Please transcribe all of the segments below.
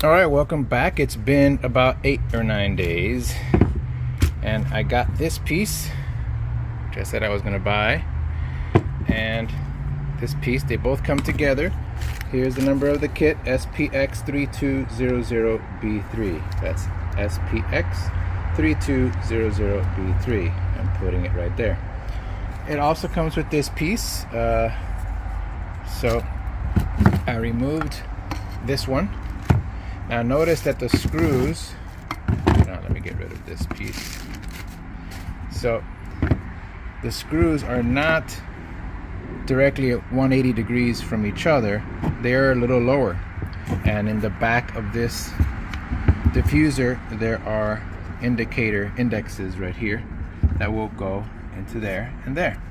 All right, welcome back. It's been about 8 or 9 days and I got this piece which I said I was going to buy, and this piece, they both come together. Here's the number of the kit, SPX3200B3. That's SPX3200B3. I'm putting it right there. It also comes with this piece, so I removed this one. Now notice that the screws, now let me get rid of this piece. So the screws are not directly at 180 degrees from each other. They're a little lower. And in the back of this diffuser, there are indexes right here that will go into there and there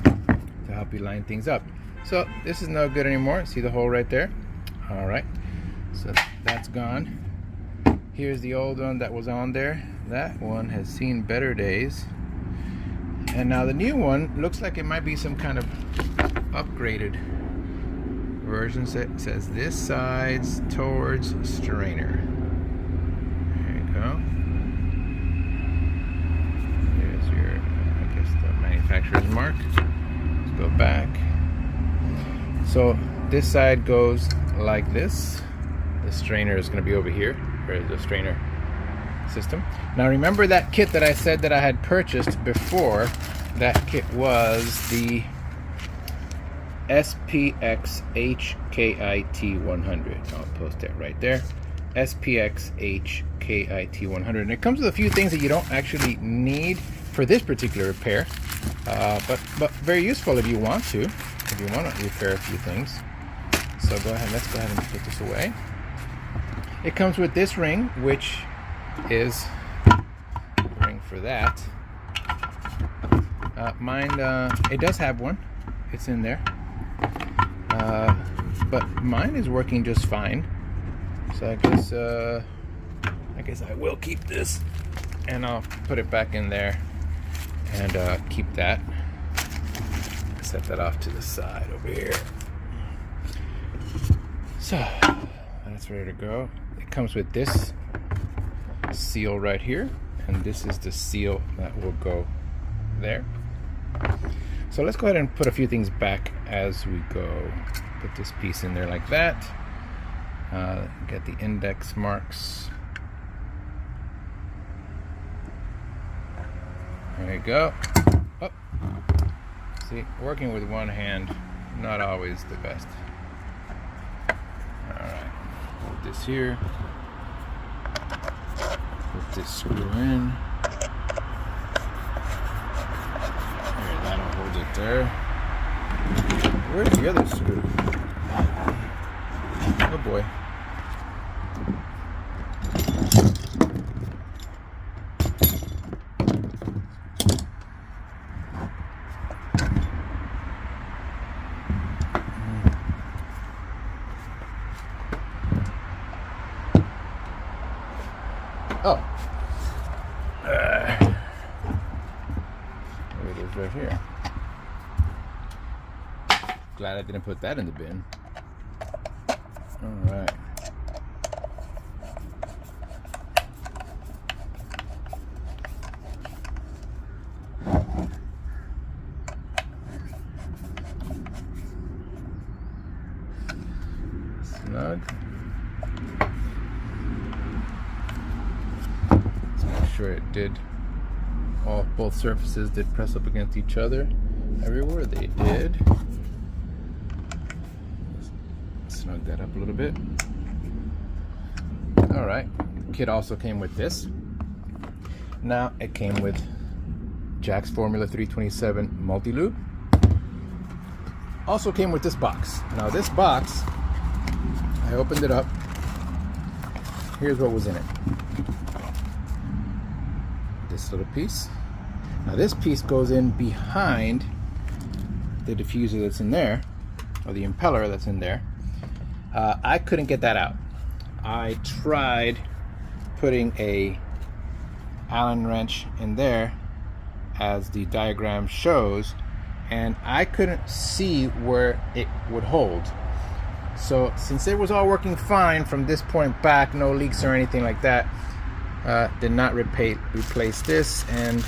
to help you line things up. So this is no good anymore. See the hole right there? All right. So that's gone. Here's the old one that was on there. That one has seen better days. And now the new one looks like it might be some kind of upgraded version. Says this side's towards strainer. There you go. Here's your, I guess, the manufacturer's mark. Let's go back. So this side goes like this. The strainer is going to be over here, or the strainer system. Now remember that kit that I said that I had purchased before? That kit was the SPX-HKIT100. I'll post it right there. SPX-HKIT100. And it comes with a few things that you don't actually need for this particular repair, but very useful if you want to. If you want to repair a few things. So let's go ahead and put this away. It comes with this ring, which is the ring for that. Mine, it does have one. It's in there. But mine is working just fine. So I guess I will keep this, and I'll put it back in there and keep that. Set that off to the side over here. So that's ready to go. It comes with this seal right here, and this is the seal that will go there. So let's go ahead and put a few things back as we go. Put this piece in there like that. Get the index marks. There you go. Oh. See, working with one hand, not always the best. Alright, hold this here. Put this screw in. There, that'll hold it there. Where's the other screw? Oh boy. Oh, there it is right here. Glad I didn't put that in the bin. All right. Snug. Sure it did. Both surfaces did press up against each other. Everywhere they did. Snug that up a little bit. Alright. The kit also came with this. Now it came with Jack's Formula 327 multi-lube. Also came with this box. Now this box, I opened it up. Here's what was in it. This little piece. Now this piece goes in behind the diffuser that's in there, or the impeller that's in there. I couldn't get that out. I tried putting a Allen wrench in there as the diagram shows, and I couldn't see where it would hold. So since it was all working fine from this point back, no leaks or anything like that, did not replace this and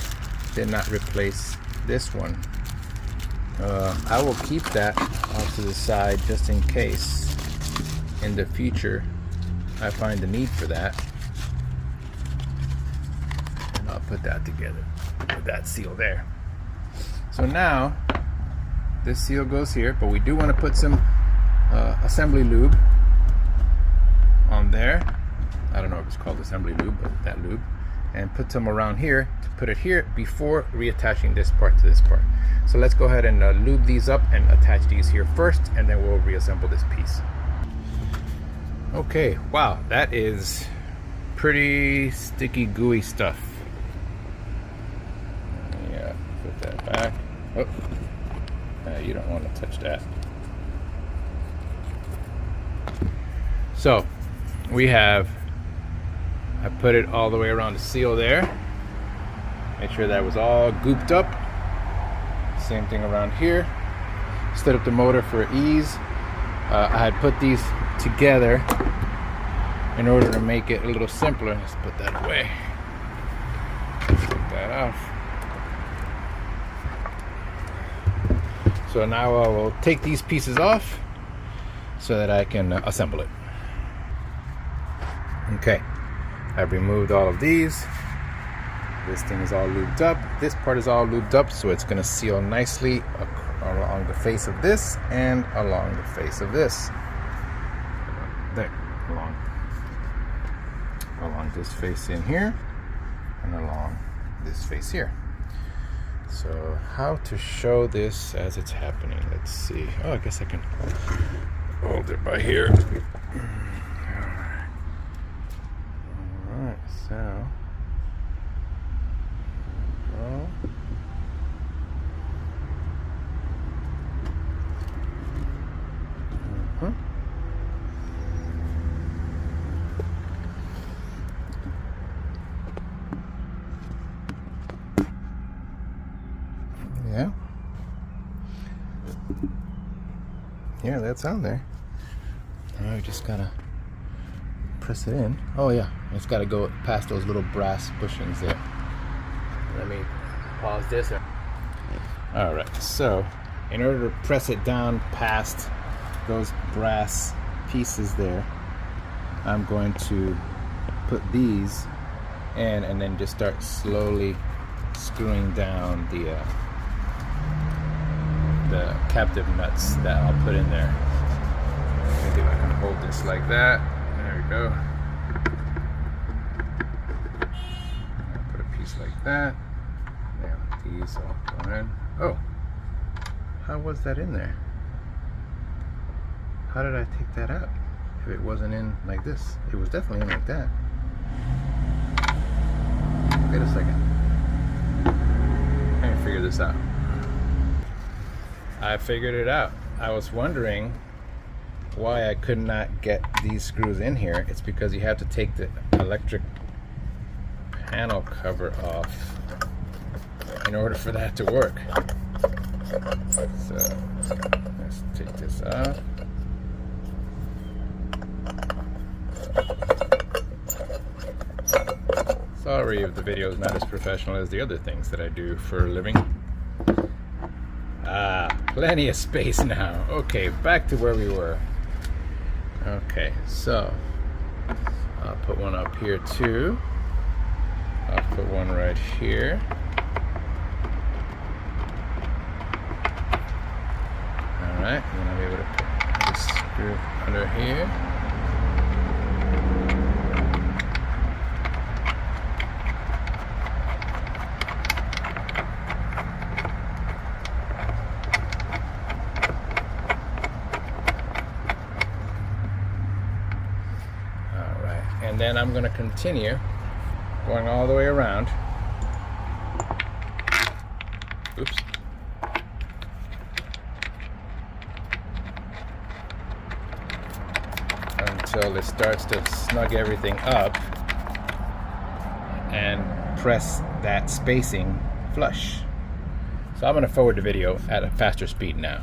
did not replace this one. I will keep that off to the side just in case in the future I find the need for that. And I'll put that together with that seal there. So now this seal goes here, but we do want to put some assembly lube on there. I don't know if it's called assembly lube, but that lube, and put some around here to put it here before reattaching this part to this part. So let's go ahead and lube these up and attach these here first, and then we'll reassemble this piece. Okay, wow, that is pretty sticky, gooey stuff. Yeah, put that back. Oh, you don't want to touch that. So I put it all the way around the seal there. Make sure that was all gooped up. Same thing around here. Stood up the motor for ease. I had put these together in order to make it a little simpler. Let's put that away. Take that off. So now I will take these pieces off so that I can assemble it. Okay, I've removed all of these. This thing is all lubed up. This part is all lubed up, so it's going to seal nicely along the face of this and along the face of this. There, along this face in here and along this face here. So how to show this as it's happening? Let's see. Oh, I guess I can hold it by here. Alright, so yeah, that's on there. Now we just gotta press it in. Oh yeah, it's gotta go past those little brass bushings there. Let me pause this. Alright, so in order to press it down past those brass pieces there, I'm going to put these in and then just start slowly screwing down the captive nuts that I'll put in there. Maybe I can hold this like that. There we go. I'll put a piece like that. Yeah, these all go in. Oh, how was that in there? How did I take that out? If it wasn't in like this, it was definitely in like that. Wait a second. Let me figure this out. I figured it out. I was wondering why I could not get these screws in here. It's because you have to take the electric panel cover off in order for that to work. So let's take this off. Sorry if the video is not as professional as the other things that I do for a living. Plenty of space now. Okay, back to where we were. Okay, so I'll put one up here too. I'll put one right here. Alright, and then I'll be able to put this screw under here. And then I'm going to continue going all the way around. Oops. Until it starts to snug everything up and press that spacing flush. So I'm going to forward the video at a faster speed now.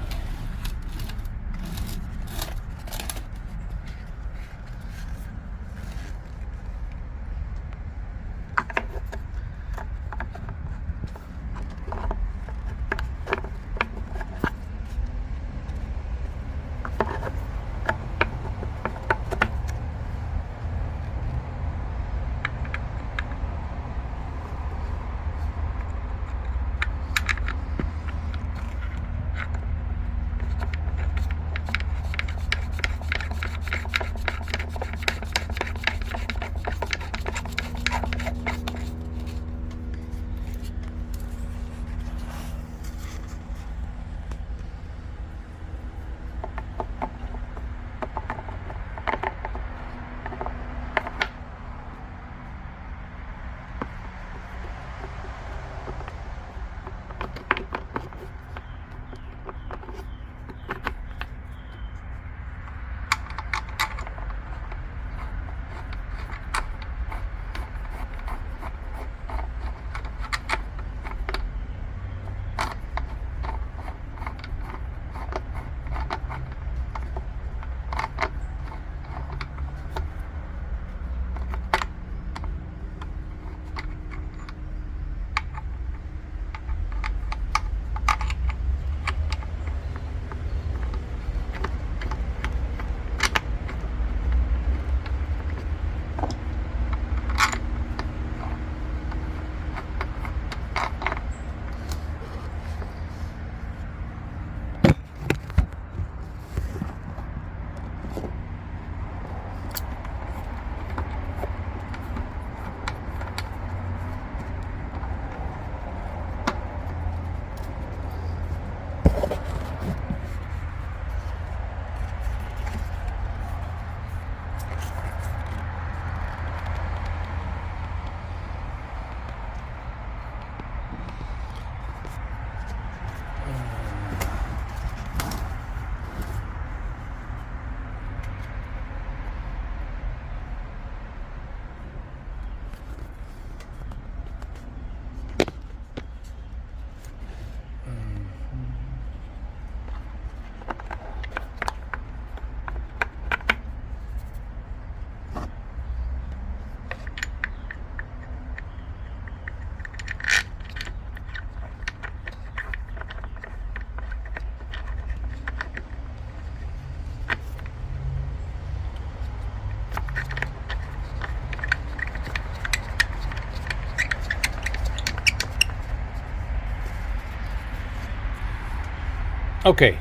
Okay,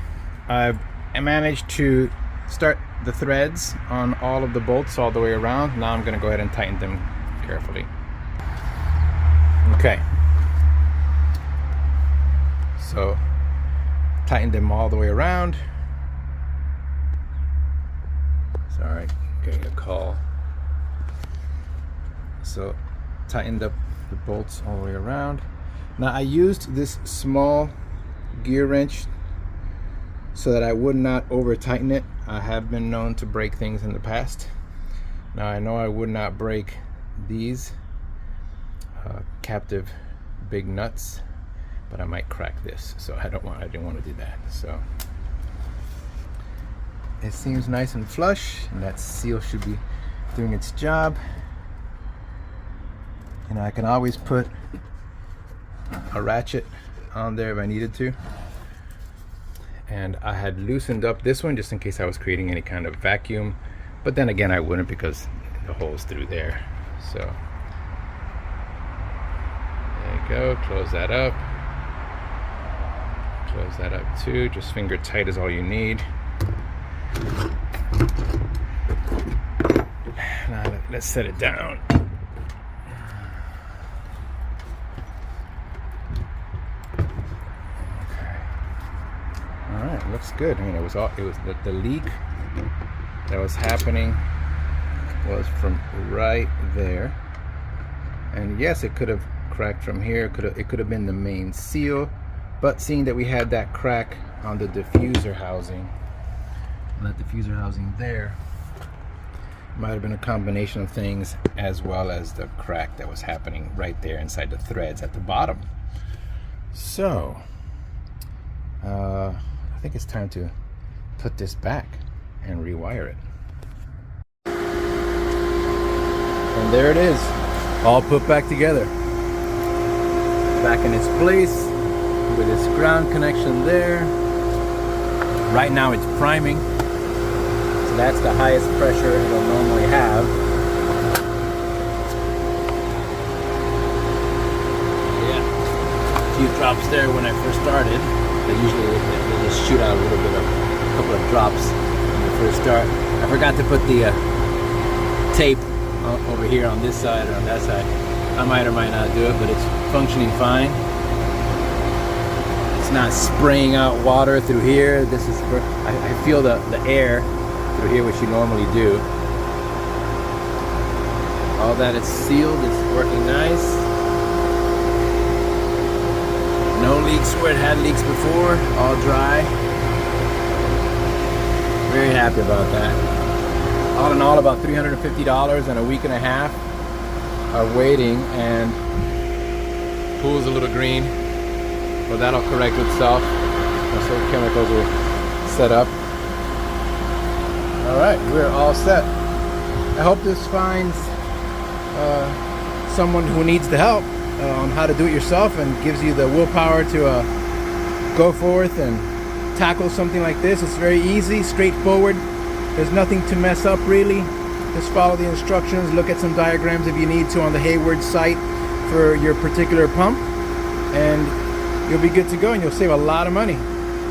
I managed to start the threads on all of the bolts all the way around. Now I'm going to go ahead and tighten them carefully. Okay, so tighten them all the way around. Sorry, getting a call. So tightened up the bolts all the way around. Now I used this small gear wrench so that I would not over tighten it. I have been known to break things in the past. Now I know I would not break these captive big nuts, but I might crack this, so I didn't want to do that. So it seems nice and flush, and that seal should be doing its job. And I can always put a ratchet on there if I needed to. And I had loosened up this one just in case I was creating any kind of vacuum, but then again I wouldn't, because the hole's through there. So there you go, close that up. Close that up too, just finger tight is all you need. Now let's set it down. Alright, looks good. I mean, it was the leak that was happening was from right there. And yes, it could have cracked from here. It could have been the main seal, but seeing that we had that crack on the diffuser housing, that diffuser housing there, might have been a combination of things, as well as the crack that was happening right there inside the threads at the bottom. So I think it's time to put this back and rewire it. And there it is, all put back together. Back in its place with its ground connection there. Right now it's priming, so that's the highest pressure it'll normally have. Yeah, a few drops there when I first started. Usually they just shoot out a couple of drops when they first start. I forgot to put the tape over here on this side or on that side. I might or might not do it, but it's functioning fine. It's not spraying out water through here. This is, I feel the air through here, which you normally do. All that is sealed, it's working nice. No leaks where it had leaks before, all dry. Very happy about that. All in all, about $350 and a week and a half of waiting, and pool's a little green, but that'll correct itself once those chemicals are set up. All right, we're all set. I hope this finds someone who needs the help on how to do it yourself, and gives you the willpower to go forth and tackle something like this. It's very easy, straightforward. There's nothing to mess up really. Just follow the instructions, look at some diagrams if you need to on the Hayward site for your particular pump, and you'll be good to go, and you'll save a lot of money.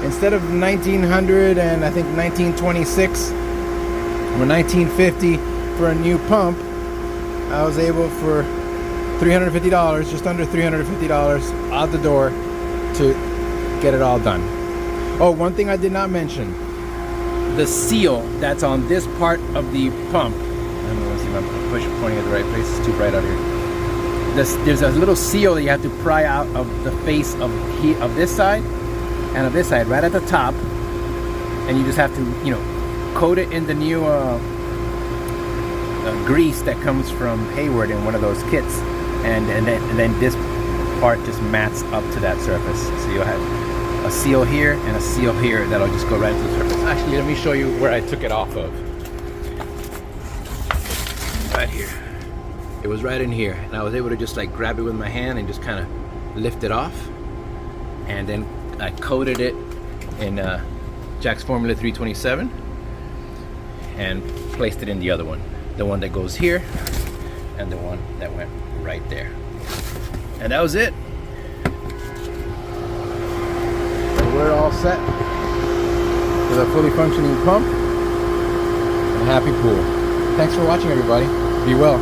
Instead of $1,900 and I think $1,926 or $1,950 for a new pump, I was able for $350, just under $350 out the door to get it all done. Oh, one thing I did not mention, the seal that's on this part of the pump. Let me see if I'm pointing at the right place. It's too bright out here. There's a little seal that you have to pry out of the face of this side and of this side, right at the top, and you just have to, coat it in the new grease that comes from Hayward in one of those kits. And then this part just mats up to that surface. So you'll have a seal here and a seal here that'll just go right to the surface. Actually, let me show you where I took it off of. Right here. It was right in here, and I was able to just like grab it with my hand and just kind of lift it off. And then I coated it in Jack's Formula 327 and placed it in the other one. The one that goes here and the one that went right there. And that was it. So we're all set. with a fully functioning pump and a happy pool. Thanks for watching, everybody. Be well.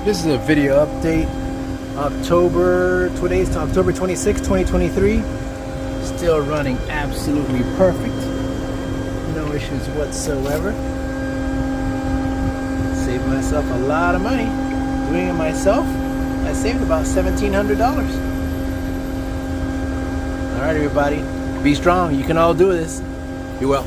This is a video update. Today's October 26, 2023. Still running absolutely perfect. No issues whatsoever. Saved myself a lot of money doing it myself. I saved about $1,700. Alright, everybody, be strong. You can all do this. Be well.